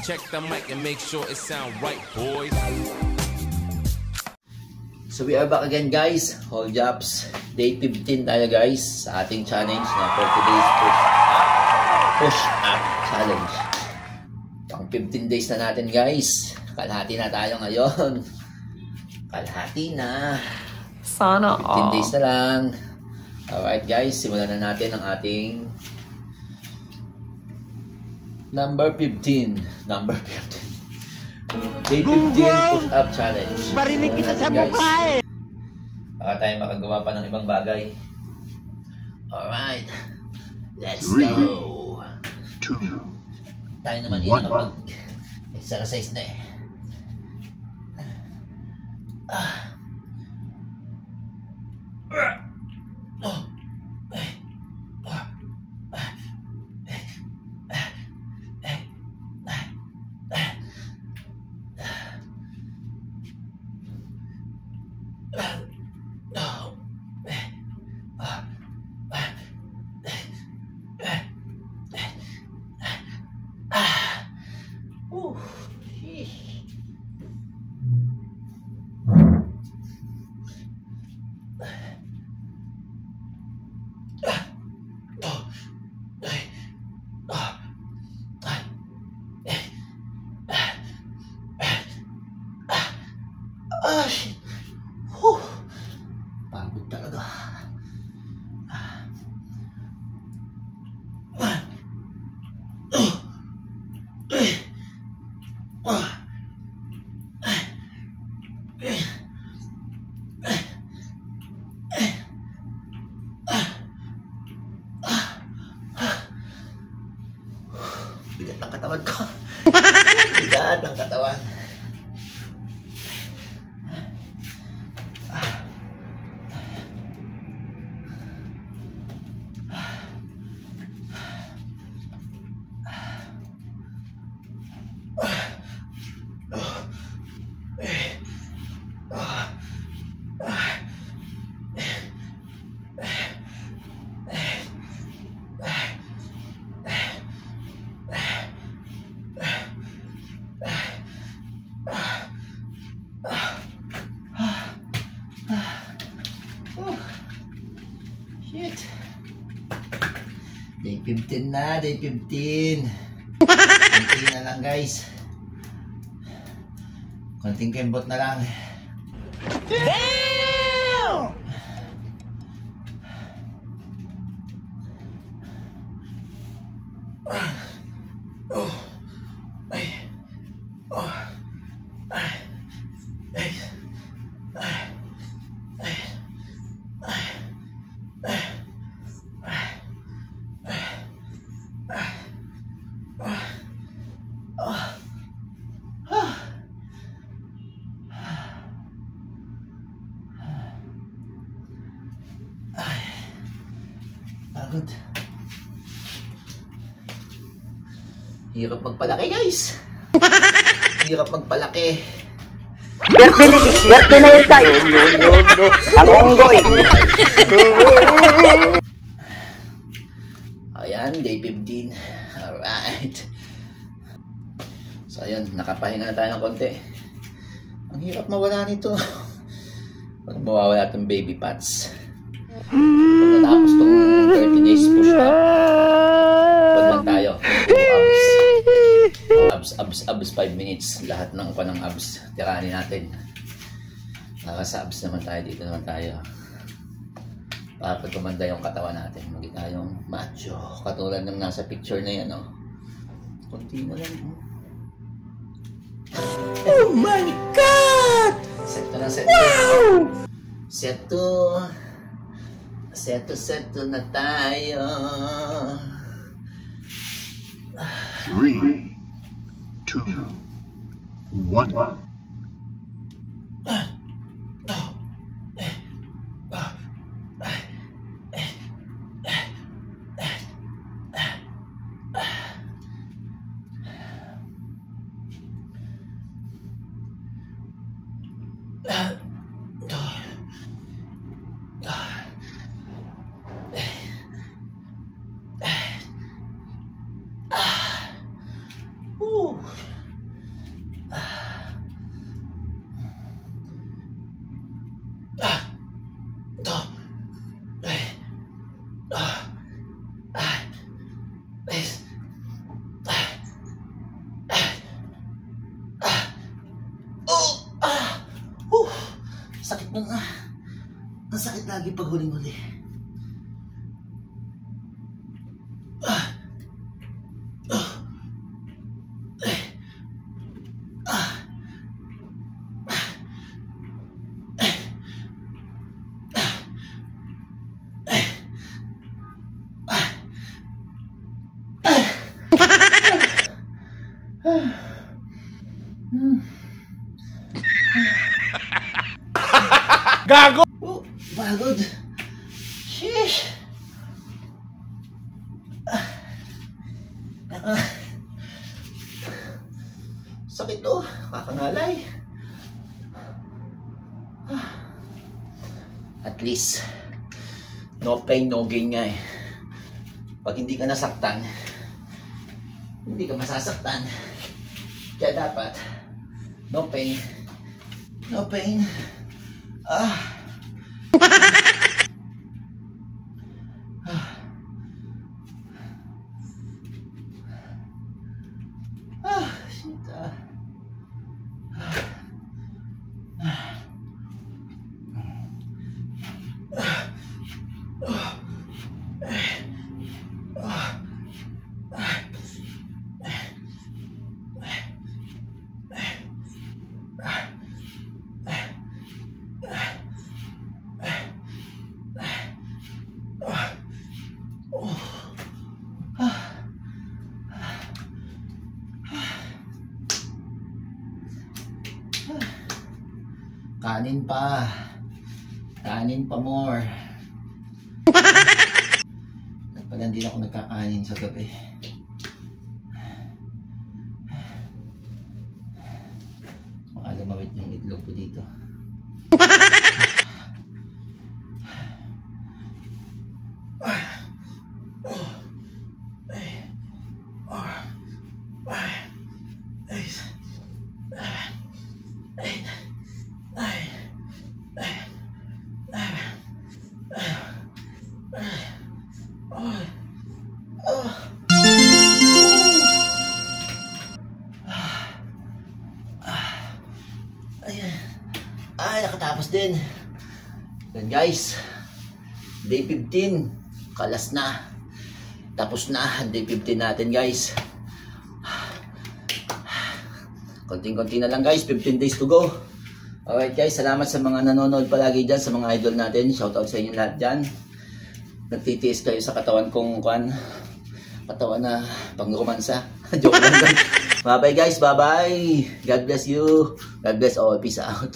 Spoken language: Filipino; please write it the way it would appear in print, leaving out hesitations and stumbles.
Check the mic and make sure it sound right, boys. So we are back again, guys. Hold jobs. Day 15 tayo, guys, sa ating challenge na 40 days push-up challenge. Pang 15 days na natin, guys. Kalahati na tayo ngayon. Kalahati na. Sana 15 days na lang. Alright, guys. Simulan na natin ang ating number 15. Day 15 push-up challenge. Marinig kita sa mukha eh. Baka tayo makagawa pa ng ibang bagay. Alright. Let's go. 2, Tayo naman yun nakapag-exercise na eh. Pagod talaga. Bigat ng katawan ko. Bigat ng katawan. Shit. Day 15 na, day 15. Konting na lang, guys. Konting kembot na lang. Damn! Pagod. Hirap magpalaki, guys. Hirap magpalaki. Swerte na yun tayo. Ang unggoy. Ayan, day 15. Alright. So, ayun, nakapahinga na tayo ng konti. Ang hirap mawala nito. Pag mawawala itong baby pats. Pag natapos itong 30 days push-up, pag lang tayo. Abs 5 minutes. Lahat ng abs. Tiranin natin. Sa abs naman tayo. Dito naman tayo. Para pag kumanda yung katawan natin, maging tayong macho. Katulad ng nasa picture na yan, oh. Kunti na lang, oh. Oh my God! Seto na, seto. Wow! Seto na tayo. 3, 2, 1. Ang sakit lagi pag huling-huli. Gago! Oh, pagod. Sheesh. Sakit to. Kakangalay. At least, no pain, no gain nga eh. Pag hindi ka nasaktan, hindi ka masasaktan. Kaya dapat, no pain, no pain. Shit. Kanin pa. Kanin pa more. At pala hindi ako nagkakanin sa gabi. Baka lumawit yung itlog ko dito. Ay, nakatapos din. Yan guys, day 15, kalas na. Tapos na, day 15 natin guys. Konting-konti na lang guys, 15 days to go. Alright guys, salamat sa mga nanonood palagi dyan, sa mga idol natin. Shoutout sa inyo lahat dyan. Nagtitiis kayo sa katawan kong katawan na pang-romansa. Joke lang. Bye bye guys, bye bye. God bless you. God bless all. Peace out.